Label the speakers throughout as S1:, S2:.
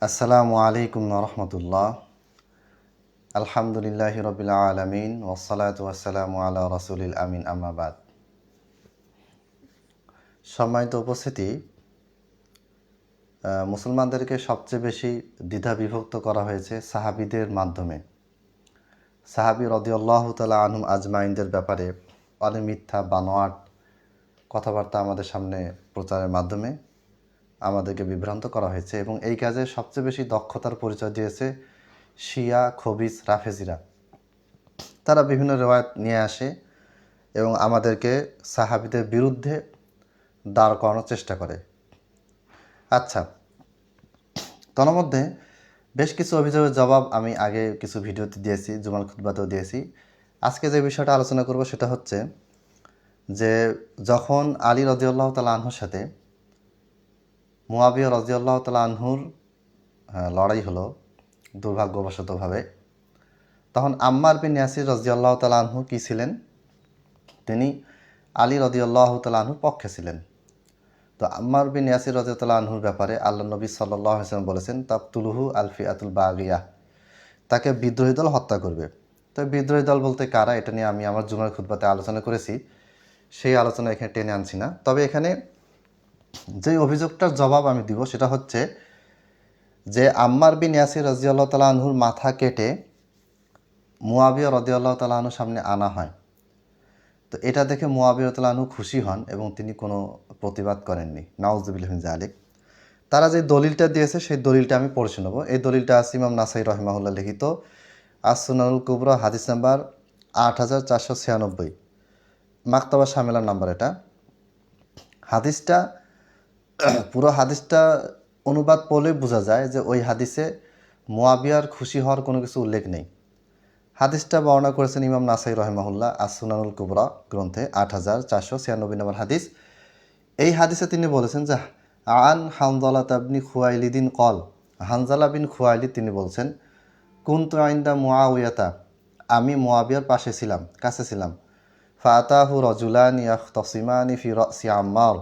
S1: আসসালামু আলাইকুম রহমতুল্লাহ। আলহামদুলিল্লাহি রবিল আলমিন ওসসালাতু ওয়াসসালামু আলা রাসূলিল আমিন, আম্মা বাদ। সম্মানিত উপস্থিতি, মুসলমানদেরকে সবচেয়ে বেশি দ্বিধা বিভক্ত করা হয়েছে সাহাবীদের মাধ্যমে। সাহাবী রাদিয়াল্লাহু তাআলা আনহুম আজমাইনদের ব্যাপারে অনেক মিথ্যা বানোয়াট কথাবার্তা আমাদের সামনে প্রচারের মাধ্যমে আমাদেরকে বিভ্রান্ত করা হয়েছে, এবং এই কাজে সবচেয়ে বেশি দক্ষতার পরিচয় দিয়েছে শিয়া, খবিস, রাফেজিরা। তারা বিভিন্ন রেওয়ায়াত নিয়ে আসে এবং আমাদেরকে সাহাবীদের বিরুদ্ধে দাঁড় করানোর চেষ্টা করে। আচ্ছা, তন্মধ্যে বেশ কিছু অভিযোগের জবাব আমি আগে কিছু ভিডিওতে দিয়েছি, জুমাল খুতবাতেও দিয়েছি। আজকে যে বিষয়টা আলোচনা করব সেটা হচ্ছে যে যখন আলী রাদিয়াল্লাহু তাআলা আনহুর সাথে মুয়াবিয়া রাদিয়াল্লাহু তাআলা আনহুর লড়াই হলো দুর্ভাগ্যবশতভাবে, তখন আম্মার বিন ইয়াসির রাদিয়াল্লাহু তাআলা আনহু কী ছিলেন? তিনি আলী রাদিয়াল্লাহু তাআলা আনহুর পক্ষে ছিলেন। তো আম্মার বিন ইয়াসির রাদিয়াল্লাহু আনহুর ব্যাপারে আল্লাহ নবী সাল্লাল্লাহু আলাইহি ওয়াসাল্লাম বলেছেন, তাকতুলুহু আল ফিআতুল বাগিয়া, তাকে বিদ্রোহী দল হত্যা করবে। তো বিদ্রোহী দল বলতে কারা, এটা নিয়ে আমি আমার জুমার খুতবাতে আলোচনা করেছি, সেই আলোচনা এখানে টেনে আনছি না। তবে এখানে যে অভিযোগটার জবাব আমি দিব সেটা হচ্ছে যে আম্মার বিন ইয়াসির রাদিয়াল্লাহু তাআলা আনহুর মাথা কেটে মুয়াবিয়া রাদিয়াল্লাহু তাআলা আনহুর সামনে আনা হয়। তো এটা দেখে মুয়াবিয়া রাদিয়াল্লাহু আনহু খুশি হন এবং তিনি কোনো প্রতিবাদ করেননি। নাউযুবিল্লাহি মিন যালিক। তারা যে দলিলটা দিয়েছে সেই দলিলটা আমি পড়ে শোনাবো। এই দলিলটা আছে ইমাম নাসাই রাহিমাহুল্লাহ লিখিত আস-সুনানুল কুবরা, হাদিস নাম্বার 8496, মাকতাবা শামিলার নাম্বার। এটা হাদিসটা পুরো হাদিসটা অনুবাদ পড়লে বোঝা যায় যে ওই হাদিসে মুয়াবিয়ার খুশি হওয়ার কোনো কিছু উল্লেখ নেই। হাদিসটা বর্ণনা করেছেন ইমাম নাসাই রহিমাহুল্লাহ আস-সুনানুল কুবরা গ্রন্থে 8496 নম্বর হাদিস। এই হাদিসে তিনি বলেছেন যে আন হানজালা ইবনে খুয়াইলিদিন কল, হানজালা বিন খুয়াইলিদ তিনি বলছেন, কুনতু ইনদা মুআউয়াতা, আমি মুআবিয়ার পাশে ছিলাম, কাছে ছিলাম। ফাতাহু রাজুলানি ইয়াখতাসিমানি ফি রাসি আম্মার,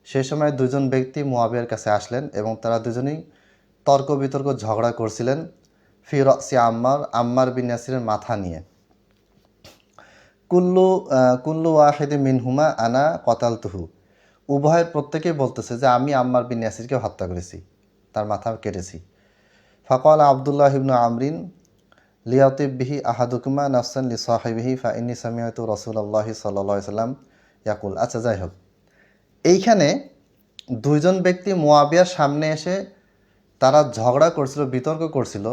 S1: সেই সময় দুজন ব্যক্তি মুআবিয়ার কাছে আসলেন এবং তারা দুজনেই তর্ক বিতর্ক ঝগড়া করছিলেন ফি রাসি আম্মার, আম্মার বিন ইয়াসিরের মাথা নিয়ে। কুল্লু ওয়াহিদ মিনহুমা আনা কতালতুহু, উভয়ের প্রত্যেকেই বলতেছে যে আমি আম্মার বিন ইয়াসিরকে হত্যা করেছি, তার মাথা কেটেছি। ফাকাল আব্দুল্লাহ ইবনু আমরিন লিয়াতিব বিহি আহাদুকুমা নাফসান লি সাহিবিহি ফা ইন্নী সামিআতু রাসূলুল্লাহি সাল্লাল্লাহু আলাইহি ওয়াসাল্লাম ইয়াকুল। আচ্ছা, যাই হোক, এইখানে দুইজন ব্যক্তি মুআবিয়ার সামনে এসে তারা ঝগড়া করছিল, বিতর্ক করছিল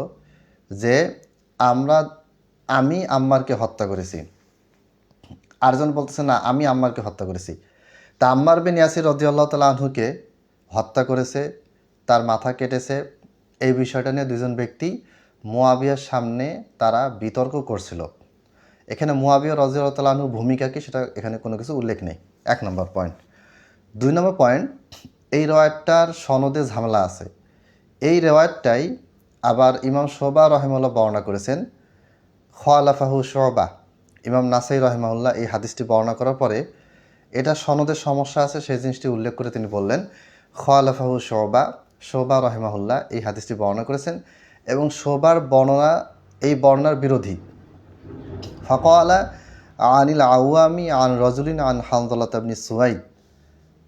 S1: যে আমি আম্মারকে হত্যা করেছি। আরেকজন বলতেছে না, আমি আম্মারকে হত্যা করেছি। তা আম্মার বিন ইয়াসির রাদিয়াল্লাহু তাআলা আনহুকে হত্যা করেছে, তার মাথা কেটেছে, এই বিষয়টা নিয়ে দুজন ব্যক্তি মুআবিয়ার সামনে তারা বিতর্ক করছিল। এখানে মুআবিয়া রাদিয়াল্লাহু তাআলা আনহুর ভূমিকা কি সেটা এখানে কোনো কিছু উল্লেখ নেই, 1 নম্বর পয়েন্ট। 2 নম্বর পয়েন্ট, এই রেওয়ায়াতটার সনদে ঝামেলা আছে। এই রেওয়ায়াতটাই আবার ইমাম শুবা রাহিমাহুল্লাহ বর্ণনা করেছেন, খালাফাহু শুবা। ইমাম নাসাই রাহিমাহুল্লাহ এই হাদিসটি বর্ণনা করার পরে এটা সনদের সমস্যা আছে সেই জিনিসটি উল্লেখ করে তিনি বললেন খালাফাহু শুবা রাহিমাহুল্লাহ এই হাদিসটি বর্ণনা করেছেন এবং শুবার বর্ণনা এই বর্ণনার বিরোধী। ফাকালা আনিল আওয়ামি আন রাজুলিন আন হানজালা ইবনে সুয়াইদ,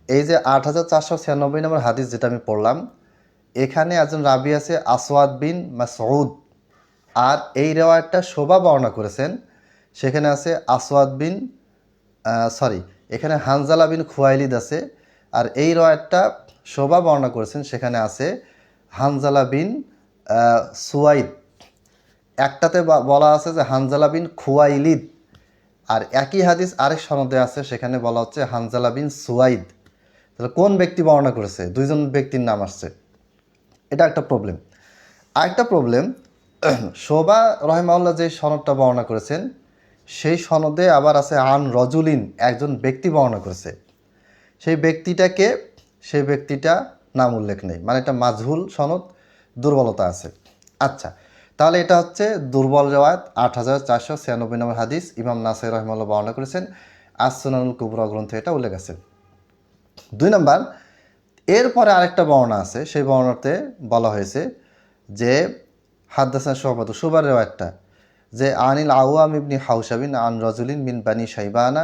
S1: এই যে 8496 নম্বর হাদিস যেটা আমি পড়লাম, এখানে একজন রাবি আছে আসওয়াদ বিন মাসউদ, আর এই রেওয়ায়াতটা শোভা বর্ণনা করেছেন, সেখানে আছে আসওয়াদ বিন এখানে হানজালা বিন খুয়াইলিদ আছে, আর এই রেওয়ায়াতটা শোভা বর্ণনা করেছেন, সেখানে আছে হানজালা বিন সুয়াইদ। একটাতে বলা আছে যে হানজালা বিন খুয়াইলিদ, আর একই হাদিস আরেক সনদে আছে, সেখানে বলা হচ্ছে হানজালা বিন সুয়াইদ। তাহলে কোন ব্যক্তি বর্ণনা করেছে? দুইজন ব্যক্তির নাম আসছে, এটা একটা প্রবলেম। আরেকটা প্রবলেম, শোভা রহিমাহুল্লাহ যে সনদটা বর্ণনা করেছেন সেই সনদে আবার আছে আন রজুলিন, একজন ব্যক্তি বর্ণনা করেছে, সেই ব্যক্তিটাকে সেই ব্যক্তিটা নাম উল্লেখ নেই, মানে এটা মাজহুল সনদ, দুর্বলতা আছে। আচ্ছা, তাহলে এটা হচ্ছে দুর্বল রেওয়ায়াত, 8496 নম্বর হাদিস, ইমাম নাসাই রাহিমাহুল্লাহ বর্ণনা করেছেন, আস-সুনানুল কুবরা গ্রন্থে এটা উল্লেখ আছে। 2 নম্বর, এরপরে আরেকটা বর্ণনা আছে, সেই বর্ণনাতে বলা হয়েছে যে হাদ্দাসানা শুবাতু, শুবার রেওয়ায়তটা যে আনিল আওয়াম ইবনি হাউসাবিন আন রাজুলিন মিন বানি শাইবানা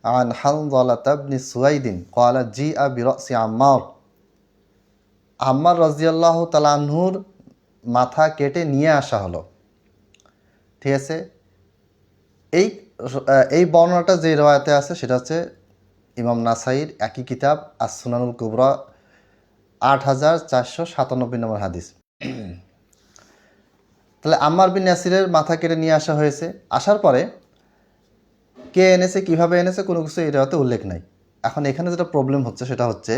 S1: আন হানযালাতা ইবনি সুয়াইদিন ক্বালা জিআ বিরাসি আম্মার, আম্মার রাদিয়াল্লাহু তাআলা আনহুর মাথা কেটে নিয়ে আসা হলো। ঠিক আছে, এই এই বর্ণনাটা যে রওয়ায়াতে আছে সেটা হচ্ছে ইমাম নাসাইর একই কিতাব আস-সুনানুল কুবরা 8497 নম্বর হাদিস। তাহলে আম্মার বিন ইয়াসিরের মাথা কেটে নিয়ে আসা হয়েছে। আসার পরে কে এনেছে, কিভাবে এনেছে, কোনো কিছু এই রেওয়াতে উল্লেখ নাই। এখন এখানে যেটা প্রবলেম হচ্ছে সেটা হচ্ছে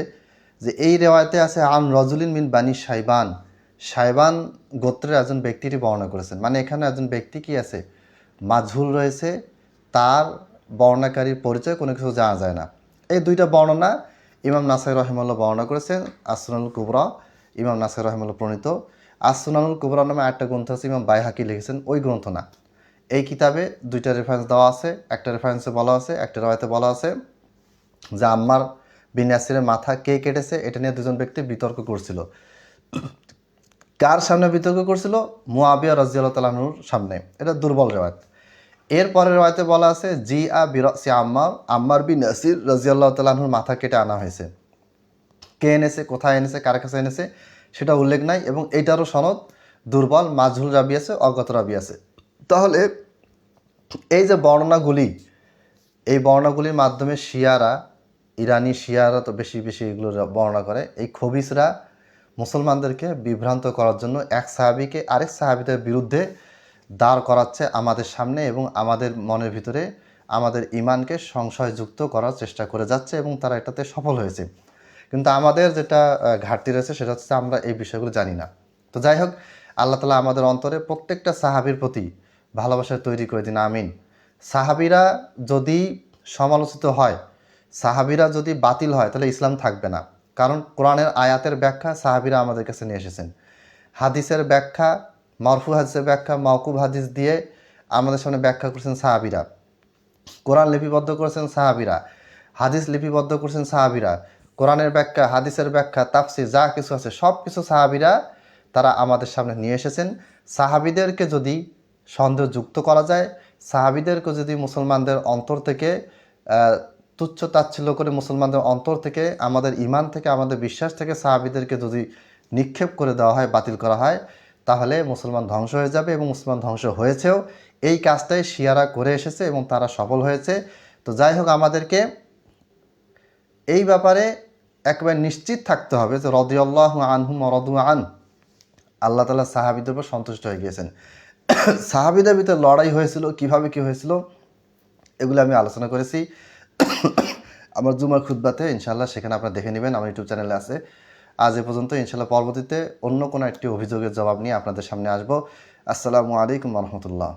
S1: যে এই রেওয়াতে আছে আন রজুলিন মিন বানি শাইবান, শাইবান গোত্রের একজন ব্যক্তিটি বর্ণনা করেছেন। মানে এখানে একজন ব্যক্তি কি আছে, মাঝহুল রয়েছে, তার বর্ণাকারীর পরিচয় কোনো কিছু জানা যায় না। এই দুইটা বর্ণনা ইমাম নাসাই রহিমাল্লাহ বর্ণনা করেছেন আস-সুনানুল কুবরা, ইমাম নাসাই রহিমাল্লাহ প্রণীত। আস-সুনানুল কুবরা নামে একটা গ্রন্থ আছে, ইমাম বাইহাকি লিখেছেন, ওই গ্রন্থ না। এই কিতাবে দুইটা রেফারেন্স দেওয়া আছে, একটা রেফারেন্সে বলা আছে, একটা রাওয়ায়াতে বলা আছে যে আম্মার বিন ইয়াসিরের মাথা কে কেটেছে এটা নিয়ে দুজন ব্যক্তি বিতর্ক করছিল। কার সামনে বিতর্ক করছিল? মুআবিয়া রাদিয়াল্লাহু তাআলা আনহুর সামনে। এটা দুর্বল রেওয়ায়াত। এরপরের রেওয়ায়াতে বলা আছে জিআ বিরাসি আম্মার, আম্মার বিন ইয়াসির রাদিয়াল্লাহু তাআলা আনহুর মাথা কেটে আনা হয়েছে। কে এনেছে, কোথায় এনেছে, কার কাছে এনেছে সেটা উল্লেখ নাই, এবং এইটারও সনদ দুর্বল, মাজহুল রাবি আছে, অজ্ঞাত রাবি আছে। তাহলে এই যে বর্ণনাগুলি, এই বর্ণনাগুলির মাধ্যমে শিয়ারা, ইরানি শিয়ারা তো বেশি বেশি এগুলো বর্ণনা করে, এই খবিসরা মুসলমানদেরকে বিভ্রান্ত করার জন্য এক সাহাবিকে আরেক সাহাবিদের বিরুদ্ধে দাঁড় করাচ্ছে আমাদের সামনে, এবং আমাদের মনের ভিতরে আমাদের ইমানকে সংশয়যুক্ত করার চেষ্টা করে যাচ্ছে, এবং তারা এটাতে সফল হয়েছে। কিন্তু আমাদের যেটা ঘাটতি রয়েছে সেটা হচ্ছে আমরা এই বিষয়গুলো জানি না। তো যাই হোক, আল্লাহ তাআলা আমাদের অন্তরে প্রত্যেকটা সাহাবীর প্রতি ভালোবাসা তৈরি করে দিন, আমিন। সাহাবীরা যদি সমালোচিত হয়, সাহাবীরা যদি বাতিল হয়, তাহলে ইসলাম থাকবে না। কারণ কোরআনের আয়াতের ব্যাখ্যা সাহাবীরা আমাদের কাছে নিয়ে এসেছেন, হাদিসের ব্যাখ্যা, মারফু হাদিসের ব্যাখ্যা, মাওকুফ হাদিস দিয়ে আমাদের সামনে ব্যাখ্যা করেছেন সাহাবীরা, কোরআন লিপিবদ্ধ করেছেন সাহাবীরা, হাদিস লিপিবদ্ধ করেছেন সাহাবীরা, কোরআনের ব্যাখ্যা, হাদিসের ব্যাখ্যা, তাফসির যা কিছু আছে সব কিছু সাহাবীরা তারা আমাদের সামনে নিয়ে এসেছেন। সাহাবীদেরকে যদি সন্দেহযুক্ত করা যায়, সাহাবীদেরকে যদি মুসলমানদের অন্তর থেকে তুচ্ছ তাচ্ছিল্য করে, মুসলমানদের অন্তর থেকে, আমাদের ইমান থেকে, আমাদের বিশ্বাস থেকে সাহাবীদেরকে যদি নিক্ষেপ করে দেওয়া হয়, বাতিল করা হয়, তাহলে মুসলমান ধ্বংস হয়ে যাবে, এবং মুসলমান ধ্বংস হয়েছেও। এই কাজটাই শিয়ারা করে এসেছে এবং তারা সফল হয়েছে। তো যাই হোক, আমাদেরকে এই ব্যাপারে একেবারে নিশ্চিত থাকতে হবে যে রাদিয়াল্লাহু আনহুম ওয়া রাদু আন, আল্লাহ তাআলা সাহাবীদের উপর সন্তুষ্ট হয়ে গিয়েছেন। সাহাবীদের ভিতরে লড়াই হয়েছিল, কিভাবে কি হয়েছিল এগুলো আমি আলোচনা করেছি আমার জুমার খুতবাতে, ইনশাআল্লাহ সেখানে আপনারা দেখে নেবেন, আমার ইউটিউব চ্যানেলে আছে। আজ এ পর্যন্ত, ইনশাআল্লাহ পরবর্তীতে অন্য কোনো একটি অভিযোগের জবাব নিয়ে আপনাদের সামনে আসবো। আসসালামু আলাইকুম ওয়া রাহমাতুল্লাহ।